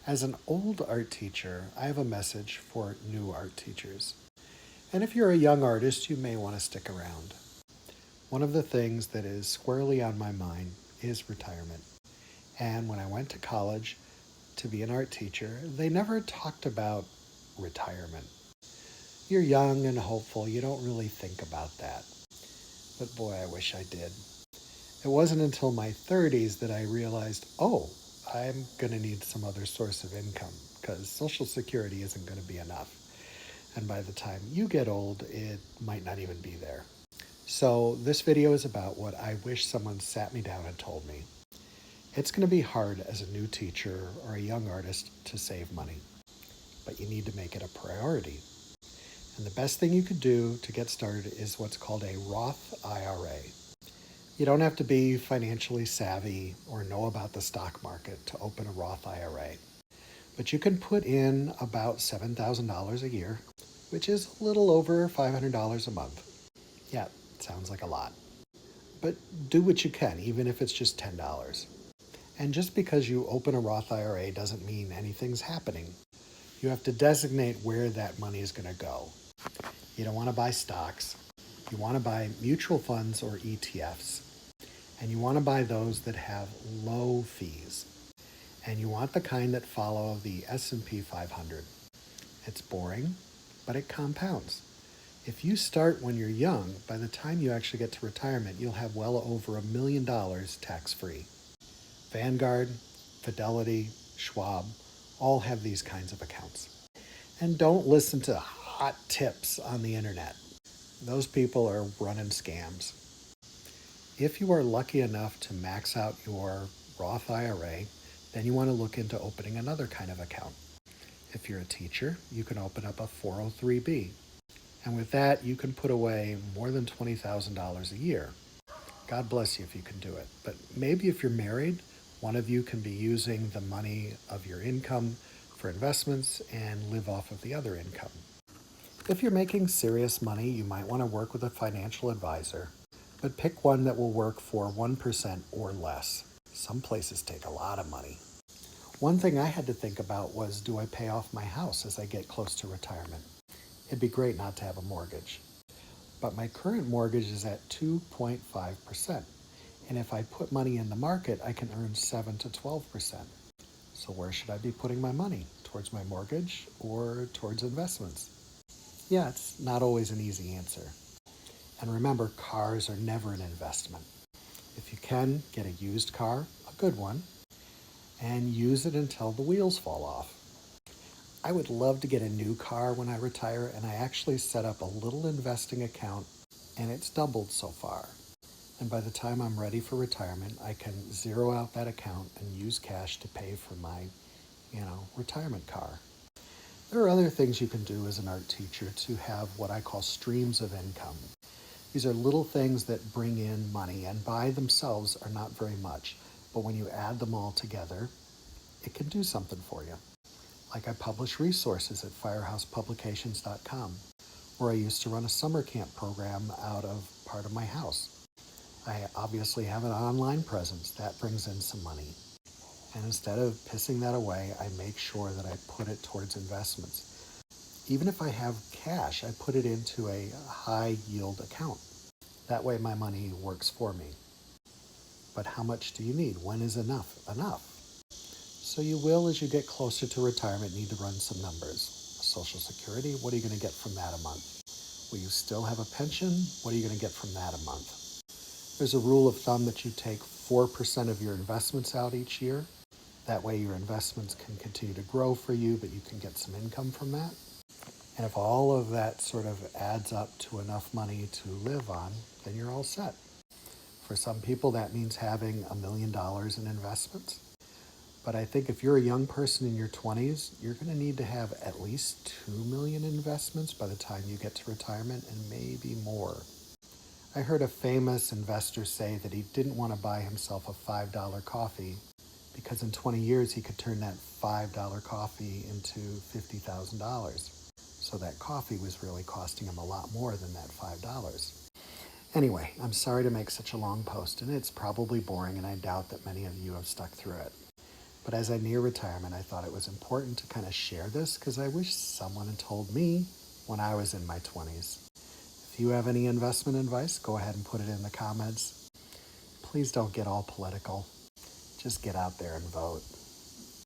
As an old art teacher, I have a message for new art teachers. And if you're a young artist, you may want to stick around. One of the things that is squarely on my mind is retirement. And when I went to college to be an art teacher, they never talked about retirement. You're young and hopeful, you don't really think about that. But boy, I wish I did. It wasn't until my 30s that I realized, oh, I'm going to need some other source of income because Social Security isn't going to be enough. And by the time you get old, it might not even be there. So this video is about what I wish someone sat me down and told me. It's going to be hard as a new teacher or a young artist to save money, but you need to make it a priority. And the best thing you could do to get started is what's called a Roth IRA. You don't have to be financially savvy or know about the stock market to open a Roth IRA, but you can put in about $7,000 a year, which is a little over $500 a month. Yeah, sounds like a lot. But do what you can, even if it's just $10. And just because you open a Roth IRA doesn't mean anything's happening. You have to designate where that money is going to go. You don't want to buy stocks. You want to buy mutual funds or ETFs. And you want to buy those that have low fees. And you want the kind that follow the S&P 500. It's boring, but it compounds. If you start when you're young, by the time you actually get to retirement, you'll have well over $1 million tax-free. Vanguard, Fidelity, Schwab, all have these kinds of accounts. And don't listen to hot tips on the internet. Those people are running scams. If you are lucky enough to max out your Roth IRA, then you want to look into opening another kind of account. If you're a teacher, you can open up a 403B. And with that, you can put away more than $20,000 a year. God bless you if you can do it. But maybe if you're married, one of you can be using the money of your income for investments and live off of the other income. If you're making serious money, you might want to work with a financial advisor, but pick one that will work for 1% or less. Some places take a lot of money. One thing I had to think about was, do I pay off my house as I get close to retirement? It'd be great not to have a mortgage. But my current mortgage is at 2.5%. And if I put money in the market, I can earn 7 to 12%. So where should I be putting my money? Towards my mortgage or towards investments? Yeah, it's not always an easy answer. And remember, cars are never an investment. If you can, get a used car, a good one, and use it until the wheels fall off. I would love to get a new car when I retire, and I actually set up a little investing account, and it's doubled so far. And by the time I'm ready for retirement, I can zero out that account and use cash to pay for my, retirement car. There are other things you can do as an art teacher to have what I call streams of income. These are little things that bring in money and by themselves are not very much, but when you add them all together, it can do something for you. Like I publish resources at firehousepublications.com, where I used to run a summer camp program out of part of my house. I obviously have an online presence that brings in some money. And instead of pissing that away, I make sure that I put it towards investments. Even if I have cash, I put it into a high yield account. That way my money works for me. But how much do you need? When is enough? Enough. So you will, as you get closer to retirement, need to run some numbers. Social Security, what are you going to get from that a month? Will you still have a pension? What are you going to get from that a month? There's a rule of thumb that you take 4% of your investments out each year. That way your investments can continue to grow for you, but you can get some income from that. And if all of that sort of adds up to enough money to live on, then you're all set. For some people, that means having $1 million in investments. But I think if you're a young person in your 20s, you're going to need to have at least 2 million investments by the time you get to retirement, and maybe more. I heard a famous investor say that he didn't want to buy himself a $5 coffee because in 20 years he could turn that $5 coffee into $50,000. So that coffee was really costing him a lot more than that $5. Anyway, I'm sorry to make such a long post, and it's probably boring, and I doubt that many of you have stuck through it. But as I near retirement, I thought it was important to kind of share this because I wish someone had told me when I was in my 20s. If you have any investment advice, go ahead and put it in the comments. Please don't get all political. Just get out there and vote.